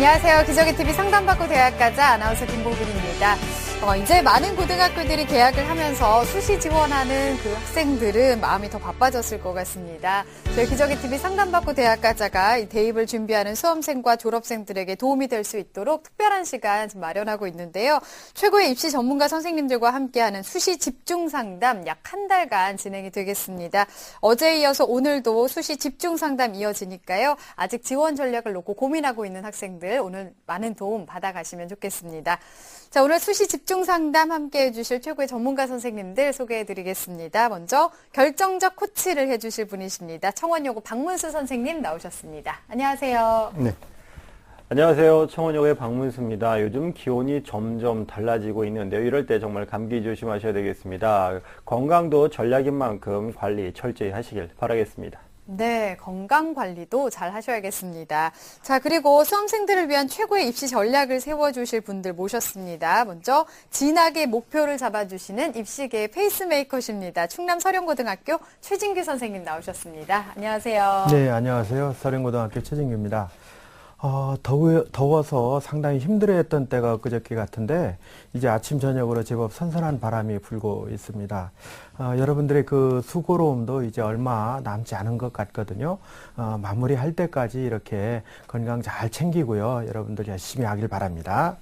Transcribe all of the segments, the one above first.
안녕하세요. 기저귀TV 상담받고 대학 가자 아나운서 김보빈입니다. 이제 많은 고등학교들이 개학을 하면서 수시 지원하는 그 학생들은 마음이 더 바빠졌을 것 같습니다. 저희 기저귀TV 상담받고 대학 가자가 이 대입을 준비하는 수험생과 졸업생들에게 도움이 될 수 있도록 특별한 시간 지금 마련하고 있는데요. 최고의 입시 전문가 선생님들과 함께하는 수시 집중 상담 약 한 달간 진행이 되겠습니다. 어제에 이어서 오늘도 수시 집중 상담 이어지니까요. 아직 지원 전략을 놓고 고민하고 있는 학생들 오늘 많은 도움 받아가시면 좋겠습니다. 자, 오늘 수시 집중 상담 함께 해주실 최고의 전문가 선생님들 소개해드리겠습니다. 먼저 결정적 코치를 해주실 분이십니다. 청원여고 박문수 선생님 나오셨습니다. 안녕하세요. 네. 안녕하세요. 청원여고의 박문수입니다. 요즘 기온이 점점 달라지고 있는데요. 이럴 때 정말 감기 조심하셔야 되겠습니다. 건강도 전략인 만큼 관리 철저히 하시길 바라겠습니다. 네, 건강 관리도 잘 하셔야겠습니다. 자, 그리고 수험생들을 위한 최고의 입시 전략을 세워주실 분들 모셨습니다. 먼저 진학의 목표를 잡아주시는 입시계의 페이스메이커십니다. 충남 서령고등학교 최진규 선생님 나오셨습니다. 안녕하세요. 네, 안녕하세요. 서령고등학교 최진규입니다. 더워서 상당히 힘들어했던 때가 엊그저께 같은데 이제 아침 저녁으로 제법 선선한 바람이 불고 있습니다. 여러분들의 그 수고로움도 이제 얼마 남지 않은 것 같거든요. 마무리할 때까지 이렇게 건강 잘 챙기고요. 여러분들 열심히 하길 바랍니다.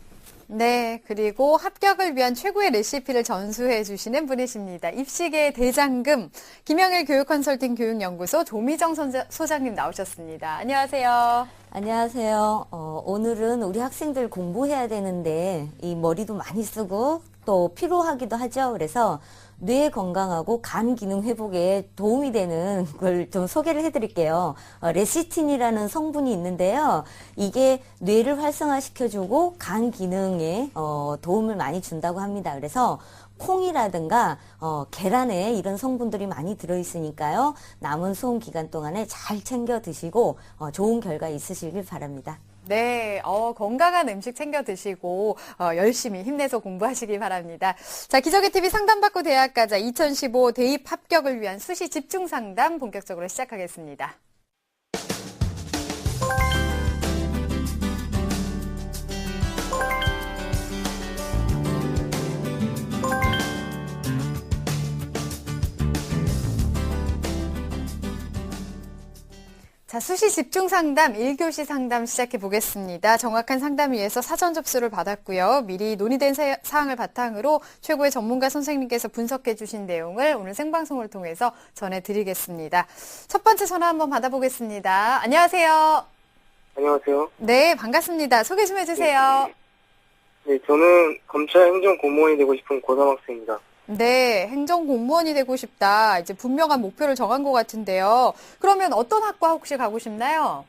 네, 그리고 합격을 위한 최고의 레시피를 전수해 주시는 분이십니다. 입시계의 대장금, 김영일 교육컨설팅 교육연구소 조미정 소장님 나오셨습니다. 안녕하세요. 안녕하세요. 오늘은 우리 학생들 공부해야 되는데 이 머리도 많이 쓰고 또 피로하기도 하죠. 그래서 뇌 건강하고 간 기능 회복에 도움이 되는 걸 좀 소개를 해드릴게요. 레시틴이라는 성분이 있는데요. 이게 뇌를 활성화시켜주고 간 기능에 도움을 많이 준다고 합니다. 그래서 콩이라든가 계란에 이런 성분들이 많이 들어있으니까요. 남은 수험 기간 동안에 잘 챙겨 드시고 좋은 결과 있으시길 바랍니다. 네, 건강한 음식 챙겨 드시고 열심히 힘내서 공부하시기 바랍니다. 자, 기저귀TV 상담받고 대학 가자 2015 대입 합격을 위한 수시 집중 상담 본격적으로 시작하겠습니다. 자, 수시 집중 상담 1교시 상담 시작해 보겠습니다. 정확한 상담 위해서 사전 접수를 받았고요. 미리 논의된 사항을 바탕으로 최고의 전문가 선생님께서 분석해 주신 내용을 오늘 생방송을 통해서 전해드리겠습니다. 첫 번째 전화 한번 받아보겠습니다. 안녕하세요. 안녕하세요. 네, 반갑습니다. 소개 좀 해주세요. 네, 저는 검찰 행정공무원이 되고 싶은 고3 학생입니다. 네, 행정공무원이 되고 싶다. 이제 분명한 목표를 정한 것 같은데요. 그러면 어떤 학과 혹시 가고 싶나요?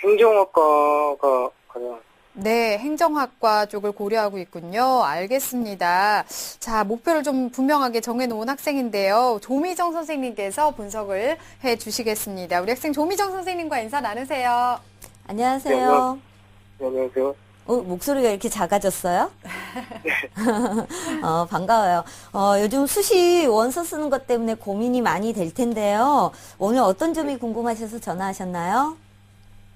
행정학과가 가장. 네, 행정학과 쪽을 고려하고 있군요. 알겠습니다. 자, 목표를 좀 분명하게 정해놓은 학생인데요. 조미정 선생님께서 분석을 해주시겠습니다. 우리 학생 조미정 선생님과 인사 나누세요. 안녕하세요. 네, 안녕하세요. 목소리가 이렇게 작아졌어요? 반가워요. 요즘 수시 원서 쓰는 것 때문에 고민이 많이 될 텐데요. 오늘 어떤 점이 궁금하셔서 전화하셨나요?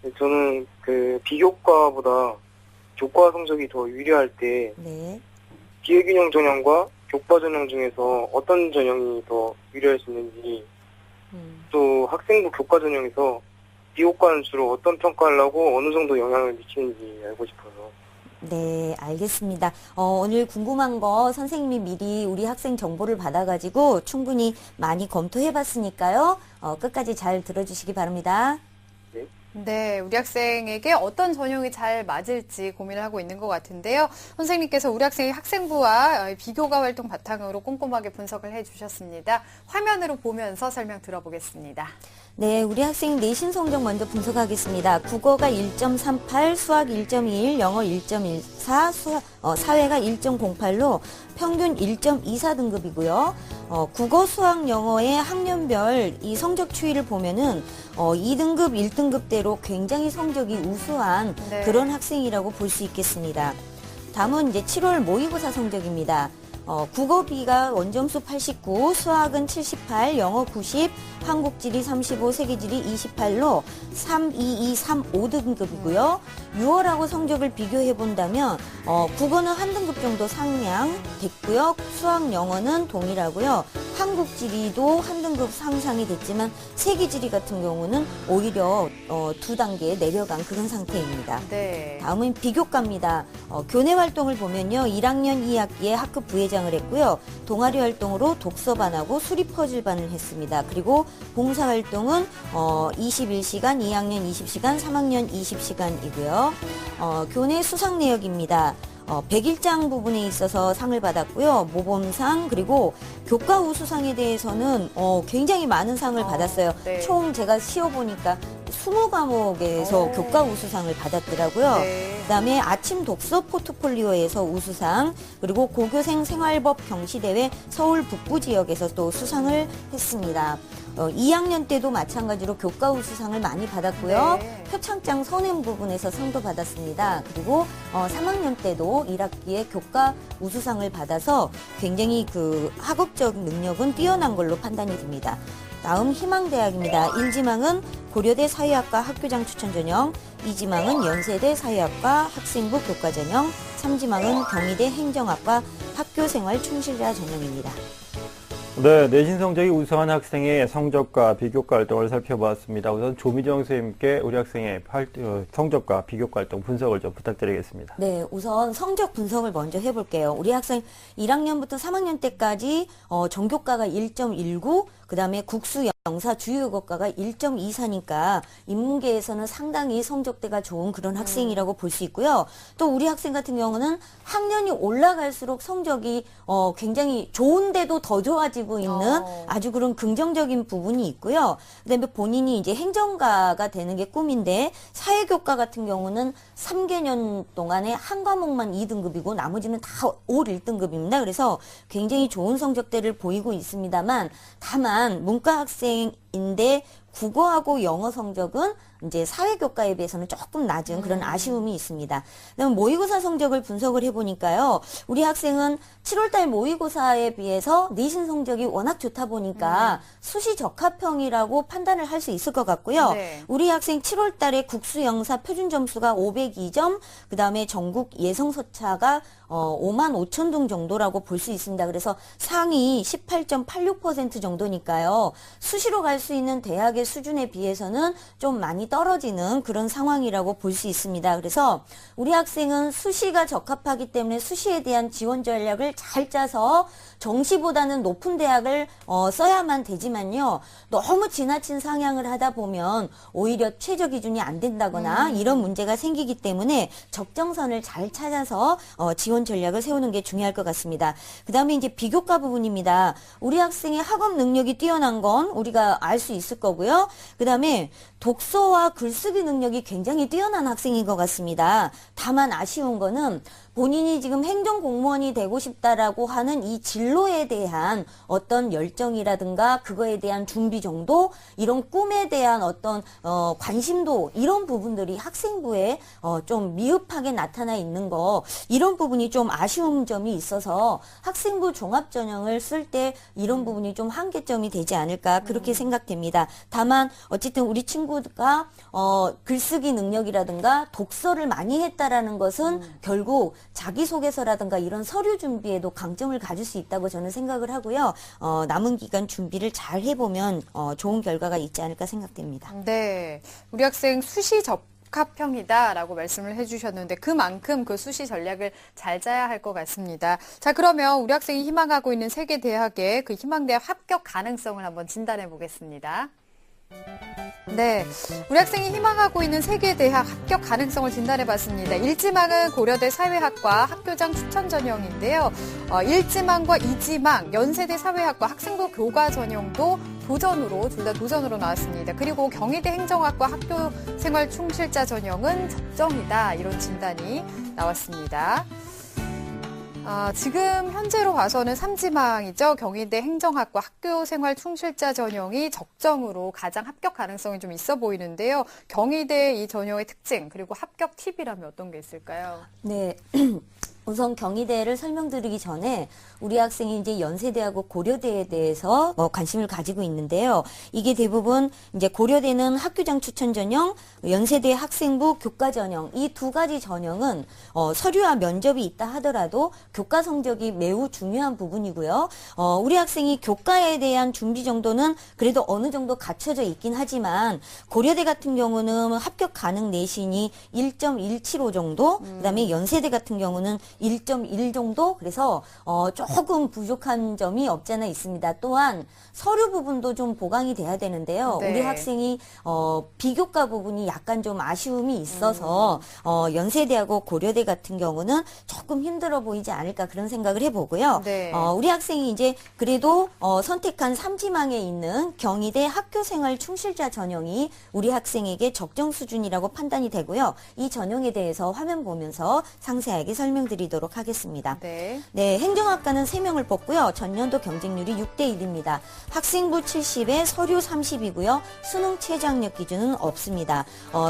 네, 저는 그 비교과보다 교과 성적이 더 유리할 때 네. 기회균형 전형과 교과 전형 중에서 어떤 전형이 더 유리할 수 있는지 또 학생부 교과 전형에서 비교과는 주로 어떤 평가를 하고 어느 정도 영향을 미치는지 알고 싶어서. 네, 알겠습니다. 오늘 궁금한 거 선생님이 미리 우리 학생 정보를 받아가지고 충분히 많이 검토해봤으니까요. 끝까지 잘 들어주시기 바랍니다. 네, 우리 학생에게 어떤 전형이 잘 맞을지 고민을 하고 있는 것 같은데요. 선생님께서 우리 학생의 학생부와 비교과 활동 바탕으로 꼼꼼하게 분석을 해주셨습니다. 화면으로 보면서 설명 들어보겠습니다. 네, 우리 학생 내신 성적 먼저 분석하겠습니다. 국어가 1.38, 수학 1.21, 영어 1.14, 사회가 1.08로 평균 1.24 등급이고요. 국어, 수학, 영어의 학년별 이 성적 추이를 보면은 2등급, 1등급대로 굉장히 성적이 우수한 그런 학생이라고 볼 수 있겠습니다. 다음은 이제 7월 모의고사 성적입니다. 국어비가 원점수 89, 수학은 78, 영어 90, 한국지리 35, 세계지리 28로 3, 2, 2, 3, 5등급이고요. 6월하고 성적을 비교해 본다면 국어는 한 등급 정도 상향 됐고요. 수학, 영어는 동일하고요. 한국지리도 한 등급 상상이 됐지만 세계지리 같은 경우는 오히려 2단계 내려간 그런 상태입니다. 네. 다음은 비교과입니다. 교내 활동을 보면요. 1학년 2학기에 학급 부회장을 했고요. 동아리 활동으로 독서반하고 수리퍼즐반을 했습니다. 그리고 봉사활동은 21시간, 2학년 20시간, 3학년 20시간이고요. 교내 수상 내역입니다. 101장 부분에 있어서 상을 받았고요. 모범상 그리고 교과 우수상에 대해서는 굉장히 많은 상을 받았어요. 네. 총 제가 쉬어보니까 20과목에서 교과 우수상을 받았더라고요. 네. 그다음에 아침 독서 포트폴리오에서 우수상, 그리고 고교생 생활법 경시대회 서울 북부 지역에서 또 수상을 했습니다. 2학년 때도 마찬가지로 교과 우수상을 많이 받았고요. 네. 표창장 선행 부분에서 상도 받았습니다. 그리고 3학년 때도 1학기에 교과 우수상을 받아서 굉장히 그 학업적 능력은 뛰어난 걸로 판단이 됩니다. 다음 희망대학입니다. 1지망은 고려대 사회학과 학교장 추천 전형, 2지망은 연세대 사회학과 학생부 교과 전형, 3지망은 경희대 행정학과 학교생활 충실자 전형입니다. 네, 내신 성적이 우수한 학생의 성적과 비교과 활동을 살펴보았습니다. 우선 조미정 선생님께 우리 학생의 성적과 비교과 활동 분석을 좀 부탁드리겠습니다. 네, 우선 성적 분석을 먼저 해볼게요. 우리 학생 1학년부터 3학년 때까지 전교과가 1.19, 그 다음에 국수, 영사, 주요국어과가 1.24니까 인문계에서는 상당히 성적대가 좋은 그런 학생이라고 볼 수 있고요. 또 우리 학생 같은 경우는 학년이 올라갈수록 성적이 굉장히 좋은데도 더 좋아지고 있는 아주 그런 긍정적인 부분이 있고요. 그다음에 본인이 이제 행정가가 되는 게 꿈인데 사회교과 같은 경우는 3개년 동안에 한 과목만 2등급이고 나머지는 다 올 1등급입니다. 그래서 굉장히 좋은 성적대를 보이고 있습니다만 다만 문과 학생인데 국어하고 영어 성적은 이제 사회교과에 비해서는 조금 낮은 그런 아쉬움이 있습니다. 그다음에 모의고사 성적을 분석을 해보니까요. 우리 학생은 7월달 모의고사에 비해서 내신 성적이 워낙 좋다 보니까 수시 적합형이라고 판단을 할 수 있을 것 같고요. 네. 우리 학생 7월달에 국수 영사 표준 점수가 502점, 그다음에 전국 예성서차가 5만 5천 등 정도라고 볼 수 있습니다. 그래서 상위 18.86% 정도니까요. 수시로 갈 수 있는 대학의 수준에 비해서는 좀 많이 떨어지는 그런 상황이라고 볼 수 있습니다. 그래서 우리 학생은 수시가 적합하기 때문에 수시에 대한 지원 전략을 잘 짜서 정시보다는 높은 대학을 써야만 되지만요. 너무 지나친 상향을 하다 보면 오히려 최저 기준이 안 된다거나 이런 문제가 생기기 때문에 적정선을 잘 찾아서 지원 전략을 세우는 게 중요할 것 같습니다. 그 다음에 이제 비교과 부분입니다. 우리 학생의 학업 능력이 뛰어난 건 우리가 알 수 있을 거고요. 그 다음에 독서와 글쓰기 능력이 굉장히 뛰어난 학생인 것 같습니다. 다만 아쉬운 거는 본인이 지금 행정공무원이 되고 싶다라고 하는 이 진로에 대한 어떤 열정이라든가 그거에 대한 준비 정도, 이런 꿈에 대한 어떤 관심도, 이런 부분들이 학생부에 좀 미흡하게 나타나 있는 거, 이런 부분이 좀 아쉬운 점이 있어서 학생부 종합전형을 쓸 때 이런 부분이 좀 한계점이 되지 않을까 그렇게 생각됩니다. 다만 어쨌든 우리 친구가 글쓰기 능력이라든가 독서를 많이 했다라는 것은 결국 자기소개서라든가 이런 서류 준비에도 강점을 가질 수 있다고 저는 생각을 하고요. 남은 기간 준비를 잘 해보면 좋은 결과가 있지 않을까 생각됩니다. 네. 우리 학생 수시 적합형이다라고 말씀을 해주셨는데 그만큼 그 수시 전략을 잘 짜야 할 것 같습니다. 자, 그러면 우리 학생이 희망하고 있는 세계대학의 그 희망대학 합격 가능성을 한번 진단해 보겠습니다. 네, 우리 학생이 희망하고 있는 세계대학 합격 가능성을 진단해봤습니다. 1지망은 고려대 사회학과 학교장 추천 전형인데요. 1지망과 2지망, 연세대 사회학과 학생부 교과 전형도 둘 다 도전으로 나왔습니다. 그리고 경희대 행정학과 학교생활 충실자 전형은 적정이다, 이런 진단이 나왔습니다. 지금 현재로 봐서는 3지망이죠. 경희대 행정학과 학교생활 충실자 전형이 적정으로 가장 합격 가능성이 좀 있어 보이는데요. 경희대 이 전형의 특징 그리고 합격 팁이라면 어떤 게 있을까요? 네. 우선 경희대를 설명드리기 전에 우리 학생이 이제 연세대하고 고려대에 대해서 관심을 가지고 있는데요. 이게 대부분 이제 고려대는 학교장 추천 전형, 연세대 학생부 교과 전형 이 두 가지 전형은 서류와 면접이 있다 하더라도 교과 성적이 매우 중요한 부분이고요. 우리 학생이 교과에 대한 준비 정도는 그래도 어느 정도 갖춰져 있긴 하지만 고려대 같은 경우는 합격 가능 내신이 1.175 정도, 그다음에 연세대 같은 경우는 1.1 정도. 그래서 조금 부족한 점이 없지 않아 있습니다. 또한 서류 부분도 좀 보강이 돼야 되는데요. 네. 우리 학생이 비교과 부분이 약간 좀 아쉬움이 있어서 연세대하고 고려대 같은 경우는 조금 힘들어 보이지 않을까 그런 생각을 해보고요. 네. 우리 학생이 이제 그래도 선택한 3지망에 있는 경희대 학교생활 충실자 전형이 우리 학생에게 적정 수준이라고 판단이 되고요. 이 전형에 대해서 화면 보면서 상세하게 설명드리도록 하겠습니다. 네. 네, 행정학과는 3명을 뽑고요. 전년도 경쟁률이 6대 1입니다. 학생부 70에 서류 30이고요. 수능 최저학력 기준은 없습니다.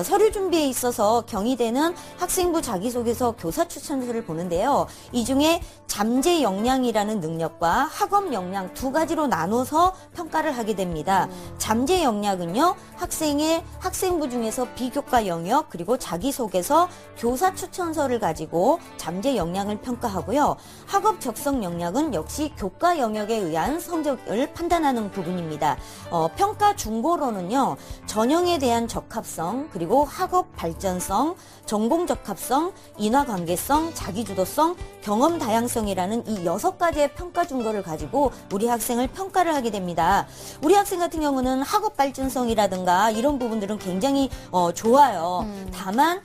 서류 준비에 있어서 경희대는 학생부 자기소개서 교사 추천서를 보는데요. 이 중에 잠재 역량이라는 능력과 학업 역량 두 가지로 나눠서 평가를 하게 됩니다. 잠재 역량은요, 학생의 학생부 중에서 비교과 영역 그리고 자기소개서 교사 추천서를 가지고 잠재 역량을 평가하고요. 학업 적성 역량은 역시 교과 영역에 의한 성적을 판단하는 부분입니다. 평가 중고로는요, 전형에 대한 적합성 그리고 학업 발전성, 전공 적합성, 인화관계성, 자기주도성, 경험 다양성이라는 이 6가지의 평가 중거를 가지고 우리 학생을 평가를 하게 됩니다. 우리 학생 같은 경우는 학업 발전성이라든가 이런 부분들은 굉장히 좋아요. 다만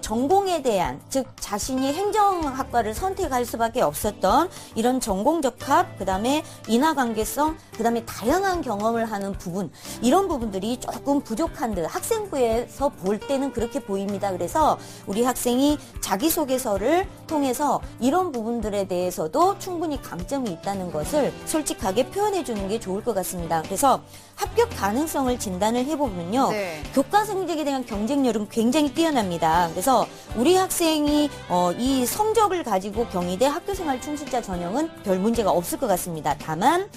전공에 대한, 즉 자신이 행정학과를 선택할 수밖에 없었던 이런 전공 적합, 그다음에 인화관계성, 그다음에 다양한 경험을 하는 부분, 이런 부분들이 조금 부족한 듯 학생부에서 볼 때는 그렇게 보입니다. 그래서 우리 학생이 자기소개서를 통해서 이런 부분들에 대해서도 충분히 강점이 있다는 것을 솔직하게 표현해 주는 게 좋을 것 같습니다. 그래서 합격 가능성을 진단을 해보면요. 네. 교과 성적에 대한 경쟁률은 굉장히 뛰어납니다. 그래서 우리 학생이 이 성적을 가지고 경희대 학교생활 충실자 전형은 별 문제가 없을 것 같습니다. 다만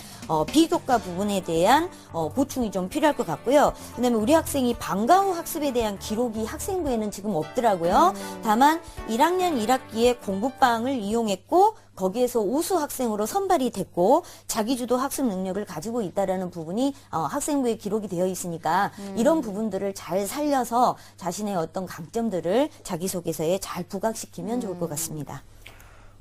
비교과 부분에 대한 보충이 좀 필요할 것 같고요. 그다음에 우리 학생이 방과 후 학습에 대한 기록이 학생부에는 지금 없더라고요. 다만 1학년 1학기에 공부방을 이용했고 거기에서 우수 학생으로 선발이 됐고 자기주도 학습 능력을 가지고 있다라는 부분이 학생부에 기록이 되어 있으니까 이런 부분들을 잘 살려서 자신의 어떤 강점들을 자기소개서에 잘 부각시키면 좋을 것 같습니다.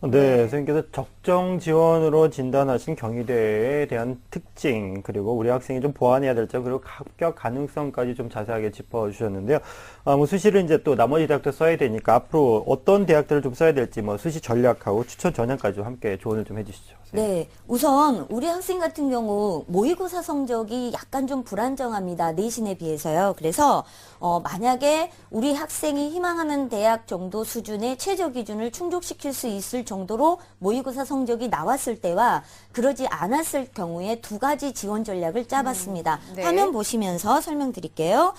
네, 선생님께서 적정 지원으로 진단하신 경희대에 대한 특징, 그리고 우리 학생이 좀 보완해야 될 점, 그리고 합격 가능성까지 좀 자세하게 짚어주셨는데요. 수시를 이제 또 나머지 대학도 써야 되니까 앞으로 어떤 대학들을 좀 써야 될지, 수시 전략하고 추천 전형까지 함께 조언을 좀 해주시죠. 선생님. 네, 우선 우리 학생 같은 경우 모의고사 성적이 약간 좀 불안정합니다. 내신에 비해서요. 그래서 만약에 우리 학생이 희망하는 대학 정도 수준의 최저 기준을 충족시킬 수 있을 정도로 모의고사 성적이 나왔을 때와 그러지 않았을 경우에 두 가지 지원 전략을 짜봤습니다. 네. 화면 보시면서 설명드릴게요.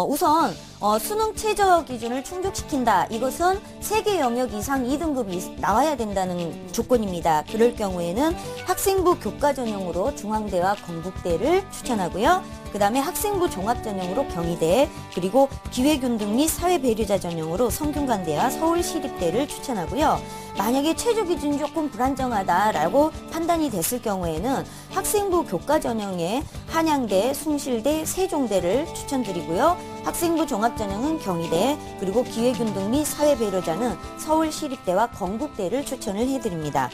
우선 수능 최저 기준을 충족시킨다. 이것은 3개 영역 이상 2등급이 나와야 된다는 조건입니다. 그럴 경우에는 학생부 교과 전형으로 중앙대와 건국대를 추천하고요. 그 다음에 학생부 종합 전형으로 경희대, 그리고 기회균등 및 사회배려자 전형으로 성균관대와 서울시립대를 추천하고요. 만약에 최저 기준이 조금 불안정하다라고 판단이 됐을 경우에는 학생부 교과 전형에 한양대, 숭실대, 세종대를 추천드리고요. 학생부 종합 전형은 경희대, 그리고 기회균등 및 사회배려자는 서울시립대와 건국대를 추천을 해드립니다.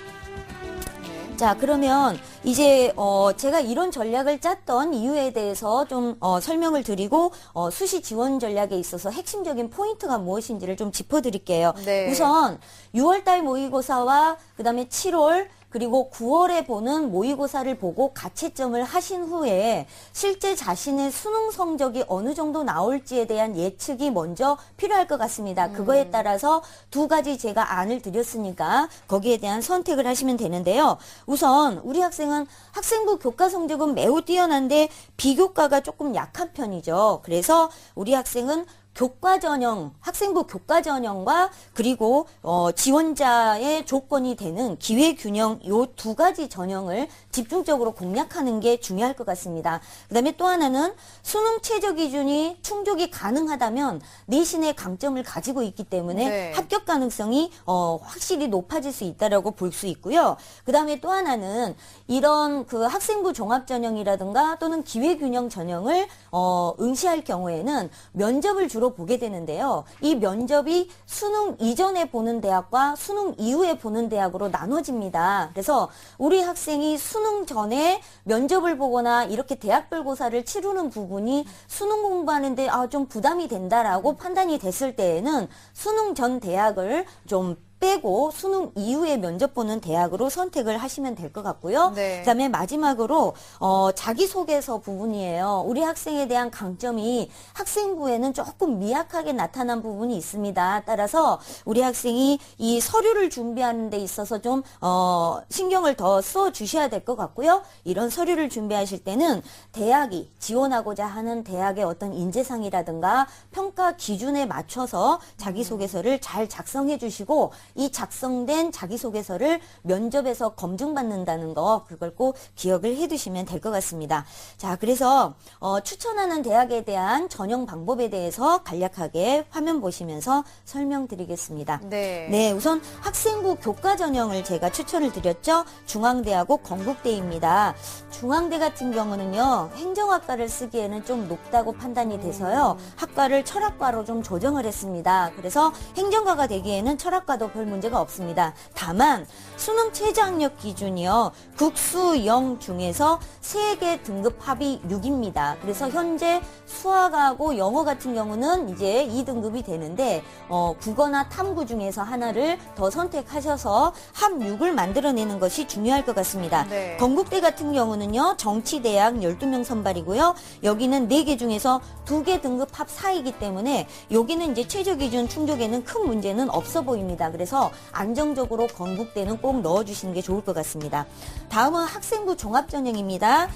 자, 그러면 이제 제가 이런 전략을 짰던 이유에 대해서 좀 설명을 드리고 수시 지원 전략에 있어서 핵심적인 포인트가 무엇인지를 좀 짚어드릴게요. 네. 우선 6월달 모의고사와 그다음에 7월 그리고 9월에 보는 모의고사를 보고 가채점을 하신 후에 실제 자신의 수능 성적이 어느 정도 나올지에 대한 예측이 먼저 필요할 것 같습니다. 그거에 따라서 두 가지 제가 안을 드렸으니까 거기에 대한 선택을 하시면 되는데요. 우선 우리 학생은 학생부 교과 성적은 매우 뛰어난데 비교과가 조금 약한 편이죠. 그래서 우리 학생은 교과 전형, 학생부 교과 전형과 그리고 지원자의 조건이 되는 기회 균형 요 두 가지 전형을 집중적으로 공략하는 게 중요할 것 같습니다. 그다음에 또 하나는 수능 최저 기준이 충족이 가능하다면 내신의 강점을 가지고 있기 때문에 네. 합격 가능성이 확실히 높아질 수 있다라고 볼 수 있고요. 그다음에 또 하나는 이런 그 학생부 종합 전형이라든가 또는 기회 균형 전형을 응시할 경우에는 면접을 주로 보게 되는데요. 이 면접이 수능 이전에 보는 대학과 수능 이후에 보는 대학으로 나눠집니다. 그래서 우리 학생이 수능 전에 면접을 보거나 이렇게 대학별고사를 치르는 부분이 수능 공부하는데 좀 부담이 된다라고 판단이 됐을 때에는 수능 전 대학을 좀 빼고 수능 이후에 면접 보는 대학으로 선택을 하시면 될 것 같고요. 네. 그다음에 마지막으로 자기소개서 부분이에요. 우리 학생에 대한 강점이 학생부에는 조금 미약하게 나타난 부분이 있습니다. 따라서 우리 학생이 이 서류를 준비하는 데 있어서 좀 신경을 더 써 주셔야 될 것 같고요. 이런 서류를 준비하실 때는 대학이 지원하고자 하는 대학의 어떤 인재상이라든가 평가 기준에 맞춰서 자기소개서를 잘 작성해 주시고 이 작성된 자기소개서를 면접에서 검증받는다는 거 그걸 꼭 기억을 해두시면 될 것 같습니다. 자, 그래서 추천하는 대학에 대한 전형 방법에 대해서 간략하게 화면 보시면서 설명드리겠습니다. 네. 네, 우선 학생부 교과 전형을 제가 추천을 드렸죠. 중앙대하고 건국대입니다. 중앙대 같은 경우는요, 행정학과를 쓰기에는 좀 높다고 판단이 돼서요, 학과를 철학과로 좀 조정을 했습니다. 그래서 행정과가 되기에는 철학과도 별 문제가 없습니다. 다만 수능 최저학력 기준이요, 국수 0 중에서 3개 등급 합이 6입니다. 그래서 현재 수학하고 영어 같은 경우는 이제 2등급이 되는데 국어나 탐구 중에서 하나를 더 선택하셔서 합 6을 만들어내는 것이 중요할 것 같습니다. 네. 건국대 같은 경우는요, 정치대학 12명 선발이고요. 여기는 4개 중에서 2개 등급 합 4이기 때문에 여기는 이제 최저 기준 충족에는 큰 문제는 없어 보입니다. 그래서 안정적으로 건국대는 꼭 넣어주시는 게 좋을 것 같습니다. 다음은 학생부 종합전형입니다.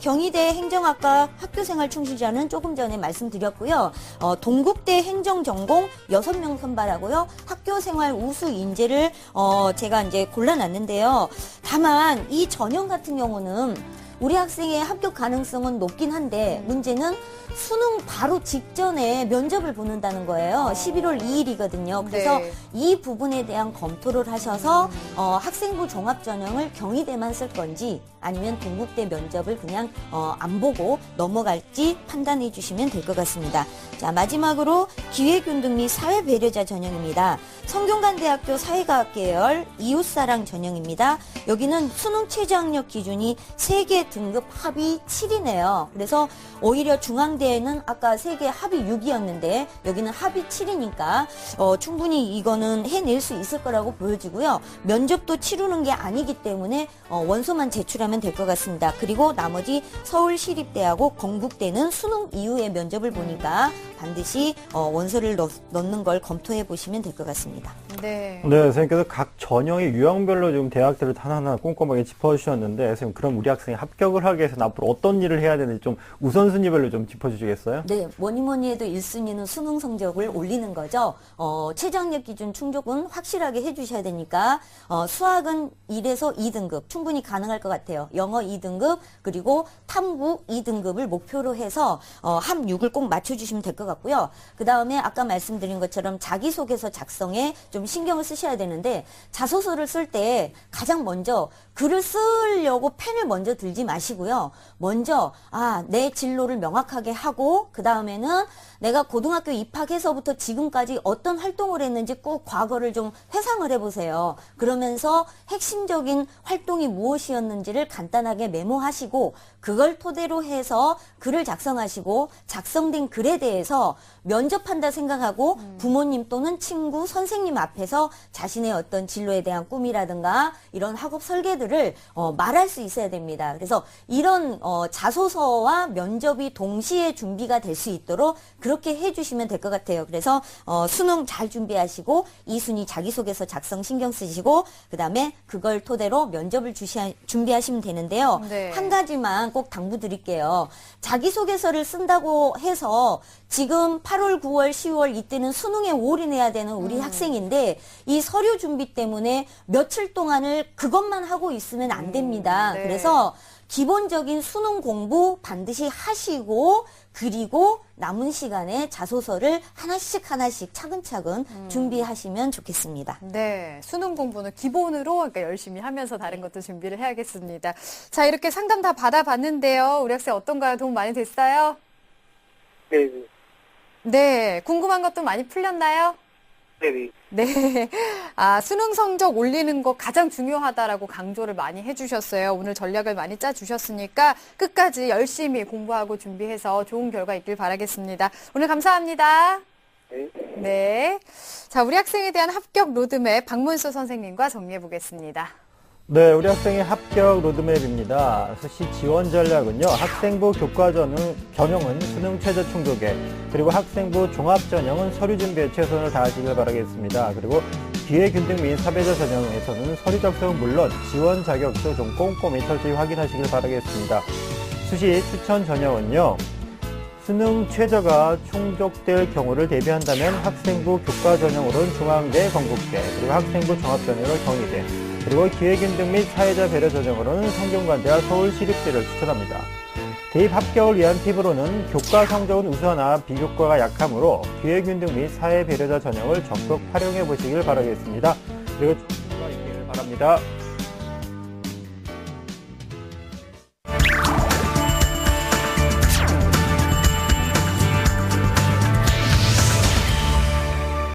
경희대 행정학과 학교생활 충실자는 조금 전에 말씀드렸고요. 동국대 행정전공 6명 선발하고요. 학교생활 우수 인재를 제가 이제 골라놨는데요. 다만 이 전형 같은 경우는 우리 학생의 합격 가능성은 높긴 한데 문제는 수능 바로 직전에 면접을 보는다는 거예요. 11월 2일이거든요. 그래서 네. 이 부분에 대한 검토를 하셔서 학생부 종합전형을 경희대만 쓸 건지 아니면 동국대 면접을 그냥 안 보고 넘어갈지 판단해 주시면 될 것 같습니다. 자, 마지막으로 기회균등 및 사회배려자 전형입니다. 성균관대학교 사회과학 계열 이웃사랑 전형입니다. 여기는 수능 최저학력 기준이 3개 등급 합이 7이네요. 그래서 오히려 중앙대에는 아까 3개 합이 6이었는데 여기는 합이 7이니까 충분히 이거는 해낼 수 있을 거라고 보여지고요. 면접도 치르는 게 아니기 때문에 원서만 제출하면 될 것 같습니다. 그리고 나머지 서울시립대하고 건국대는 수능 이후에 면접을 보니까 반드시 원서를 넣는 걸 검토해 보시면 될 것 같습니다. 네. 네, 선생님께서 각 전형의 유형별로 좀 대학들을 하나하나 꼼꼼하게 짚어주셨는데, 선생님, 그럼 우리 학생이 합격을 하기 위해서 앞으로 어떤 일을 해야 되는지 좀 우선순위별로 좀 짚어주시겠어요? 네, 뭐니 해도 1순위는 수능 성적을 올리는 거죠. 최저학력 기준 충족은 확실하게 해주셔야 되니까 수학은 1에서 2등급 충분히 가능할 것 같아요. 영어 2등급 그리고 탐구 2등급을 목표로 해서 합 6을 꼭 맞춰주시면 될 것 같고요. 그 다음에 아까 말씀드린 것처럼 자기소개서 작성에 좀 신경을 쓰셔야 되는데 자소서를 쓸 때 가장 먼저 글을 쓰려고 펜을 먼저 들지 마시고요. 먼저 내 진로를 명확하게 하고 그 다음에는 내가 고등학교 입학해서부터 지금까지 어떤 활동을 했는지 꼭 과거를 좀 회상을 해보세요. 그러면서 핵심적인 활동이 무엇이었는지를 간단하게 메모하시고 그걸 토대로 해서 글을 작성하시고 작성된 글에 대해서 면접한다 생각하고 부모님 또는 친구, 선생님 앞에서 자신의 어떤 진로에 대한 꿈이라든가 이런 학업 설계들을 말할 수 있어야 됩니다. 그래서 그래서 이런 자소서와 면접이 동시에 준비가 될 수 있도록 그렇게 해주시면 될 것 같아요. 그래서 수능 잘 준비하시고 2순위 자기소개서 작성 신경 쓰시고 그다음에 그걸 토대로 면접을 준비하시면 되는데요. 네. 한 가지만 꼭 당부드릴게요. 자기소개서를 쓴다고 해서 지금 8월, 9월, 10월 이때는 수능에 올인해야 되는 우리 학생인데 이 서류 준비 때문에 며칠 동안을 그것만 하고 있으면 안 됩니다. 네. 그래서 기본적인 수능 공부 반드시 하시고 그리고 남은 시간에 자소서를 하나씩 차근차근 준비하시면 좋겠습니다. 네, 수능 공부는 기본으로 그러니까 열심히 하면서 다른 것도 준비를 해야겠습니다. 자, 이렇게 상담 다 받아봤는데요. 우리 학생 어떤가요? 도움 많이 됐어요? 네, 네, 궁금한 것도 많이 풀렸나요? 네. 네. 수능 성적 올리는 거 가장 중요하다라고 강조를 많이 해주셨어요. 오늘 전략을 많이 짜주셨으니까 끝까지 열심히 공부하고 준비해서 좋은 결과 있길 바라겠습니다. 오늘 감사합니다. 네. 네. 자, 우리 학생에 대한 합격 로드맵 박문수 선생님과 정리해 보겠습니다. 네, 우리 학생의 합격 로드맵입니다. 수시 지원 전략은요, 학생부 교과 전형은 수능 최저 충족에, 그리고 학생부 종합 전형은 서류 준비에 최선을 다하시길 바라겠습니다. 그리고 기회균등 및 사배자 전형에서는 서류 작성은 물론 지원 자격도 좀 꼼꼼히 철저히 확인하시길 바라겠습니다. 수시 추천 전형은요, 수능 최저가 충족될 경우를 대비한다면 학생부 교과 전형으로는 중앙대, 건국대, 그리고 학생부 종합 전형을 경희대, 그리고 기회균등 및 사회자 배려 전형으로는 성균관대와 서울시립대를 추천합니다. 대입 합격을 위한 팁으로는 교과 성적은 우수하나 비교과가 약하므로 기회균등 및 사회 배려자 전형을 적극 활용해 보시길 바라겠습니다. 그리고 좋은 결과 있기를 바랍니다.